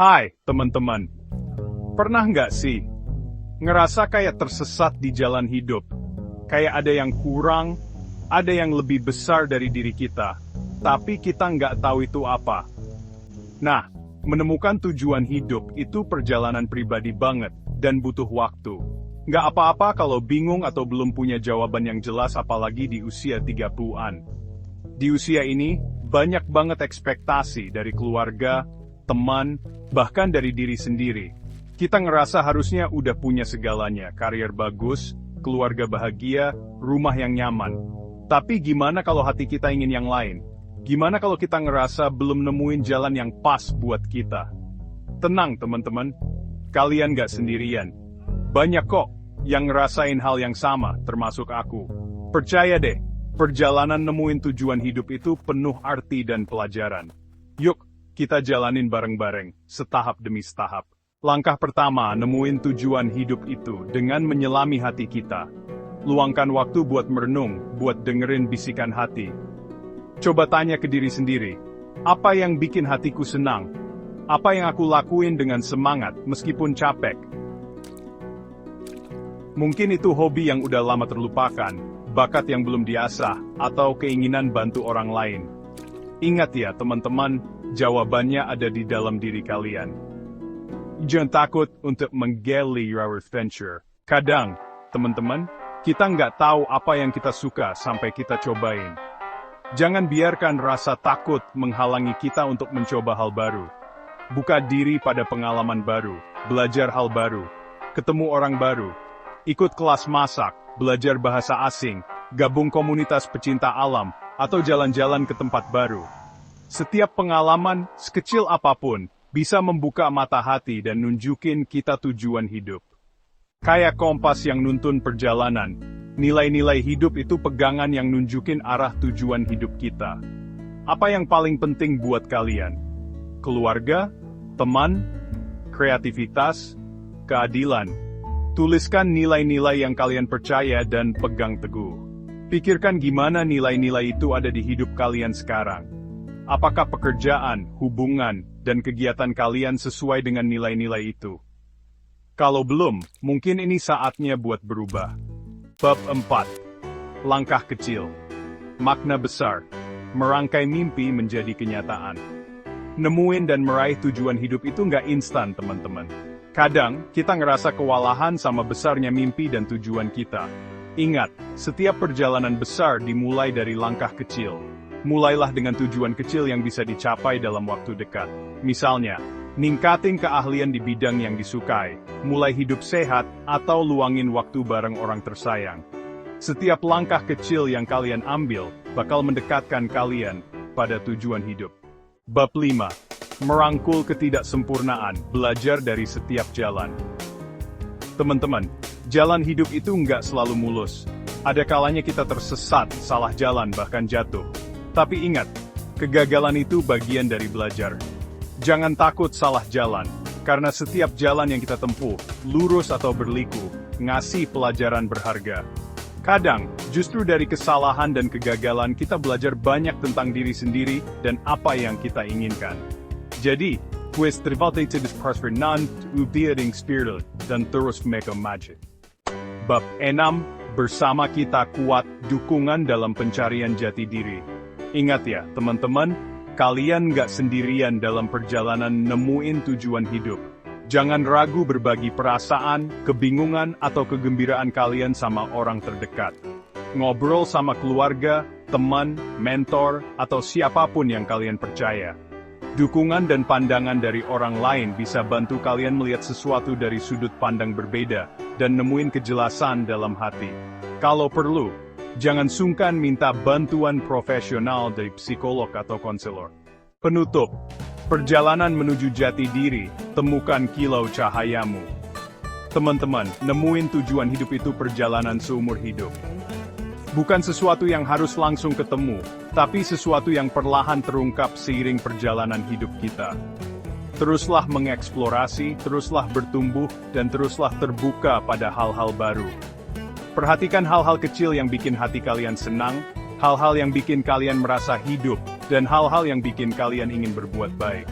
Hai, teman-teman. Pernah nggak sih ngerasa kayak tersesat di jalan hidup? Kayak ada yang kurang, ada yang lebih besar dari diri kita, tapi kita nggak tahu itu apa. Nah, menemukan tujuan hidup itu perjalanan pribadi banget dan butuh waktu. Nggak apa-apa kalau bingung atau belum punya jawaban yang jelas, apalagi di usia 30-an. Di usia ini, banyak banget ekspektasi dari keluarga, teman, bahkan dari diri sendiri. Kita ngerasa harusnya udah punya segalanya, karier bagus, keluarga bahagia, rumah yang nyaman. Tapi gimana kalau hati kita ingin yang lain? Gimana kalau kita ngerasa belum nemuin jalan yang pas buat kita? Tenang teman-teman, kalian gak sendirian. Banyak kok yang ngerasain hal yang sama, termasuk aku. Percaya deh, perjalanan nemuin tujuan hidup itu penuh arti dan pelajaran. Yuk, kita jalanin bareng-bareng, setahap demi setahap. Langkah pertama, nemuin tujuan hidup itu dengan menyelami hati kita. Luangkan waktu buat merenung, buat dengerin bisikan hati. Coba tanya ke diri sendiri, apa yang bikin hatiku senang? Apa yang aku lakuin dengan semangat, meskipun capek? Mungkin itu hobi yang udah lama terlupakan, bakat yang belum diasah, atau keinginan bantu orang lain. Ingat ya teman-teman, jawabannya ada di dalam diri kalian. Jangan takut untuk menggali your adventure. Kadang, teman-teman, kita nggak tahu apa yang kita suka sampai kita cobain. Jangan biarkan rasa takut menghalangi kita untuk mencoba hal baru. Buka diri pada pengalaman baru, belajar hal baru, ketemu orang baru, ikut kelas masak, belajar bahasa asing, gabung komunitas pecinta alam, atau jalan-jalan ke tempat baru. Setiap pengalaman, sekecil apapun, bisa membuka mata hati dan nunjukin kita tujuan hidup. Kayak kompas yang nuntun perjalanan, nilai-nilai hidup itu pegangan yang nunjukin arah tujuan hidup kita. Apa yang paling penting buat kalian? Keluarga, teman, kreativitas, keadilan. Tuliskan nilai-nilai yang kalian percaya dan pegang teguh. Pikirkan gimana nilai-nilai itu ada di hidup kalian sekarang. Apakah pekerjaan, hubungan, dan kegiatan kalian sesuai dengan nilai-nilai itu? Kalau belum, mungkin ini saatnya buat berubah. Bab 4. Langkah kecil. Makna besar. Merangkai mimpi menjadi kenyataan. Nemuin dan meraih tujuan hidup itu nggak instan, teman-teman. Kadang, kita ngerasa kewalahan sama besarnya mimpi dan tujuan kita. Ingat, setiap perjalanan besar dimulai dari langkah kecil. Mulailah dengan tujuan kecil yang bisa dicapai dalam waktu dekat. Misalnya, ningkatin keahlian di bidang yang disukai, mulai hidup sehat, atau luangin waktu bareng orang tersayang. Setiap langkah kecil yang kalian ambil, bakal mendekatkan kalian pada tujuan hidup. Bab 5. Merangkul ketidaksempurnaan, belajar dari setiap jalan. Teman-teman, jalan hidup itu nggak selalu mulus. Ada kalanya kita tersesat, salah jalan, bahkan jatuh. Tapi ingat, kegagalan itu bagian dari belajar. Jangan takut salah jalan, karena setiap jalan yang kita tempuh, lurus atau berliku, ngasih pelajaran berharga. Kadang, justru dari kesalahan dan kegagalan kita belajar banyak tentang diri sendiri dan apa yang kita inginkan. Jadi, pues tervalite des persvernan ubiading spiritul dan terus mega magic. Bab 6, bersama kita kuat, dukungan dalam pencarian jati diri. Ingat ya, teman-teman, kalian nggak sendirian dalam perjalanan nemuin tujuan hidup. Jangan ragu berbagi perasaan, kebingungan, atau kegembiraan kalian sama orang terdekat. Ngobrol sama keluarga, teman, mentor, atau siapapun yang kalian percaya. Dukungan dan pandangan dari orang lain bisa bantu kalian melihat sesuatu dari sudut pandang berbeda, dan nemuin kejelasan dalam hati. Kalau perlu, jangan sungkan minta bantuan profesional dari psikolog atau konselor. Penutup, perjalanan menuju jati diri, temukan kilau cahayamu. Teman-teman, nemuin tujuan hidup itu perjalanan seumur hidup. Bukan sesuatu yang harus langsung ketemu, tapi sesuatu yang perlahan terungkap seiring perjalanan hidup kita. Teruslah mengeksplorasi, teruslah bertumbuh, dan teruslah terbuka pada hal-hal baru. Perhatikan hal-hal kecil yang bikin hati kalian senang, hal-hal yang bikin kalian merasa hidup, dan hal-hal yang bikin kalian ingin berbuat baik.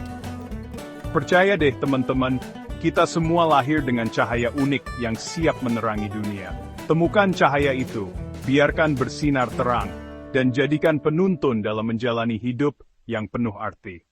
Percaya deh teman-teman, kita semua lahir dengan cahaya unik yang siap menerangi dunia. Temukan cahaya itu, biarkan bersinar terang, dan jadikan penuntun dalam menjalani hidup yang penuh arti.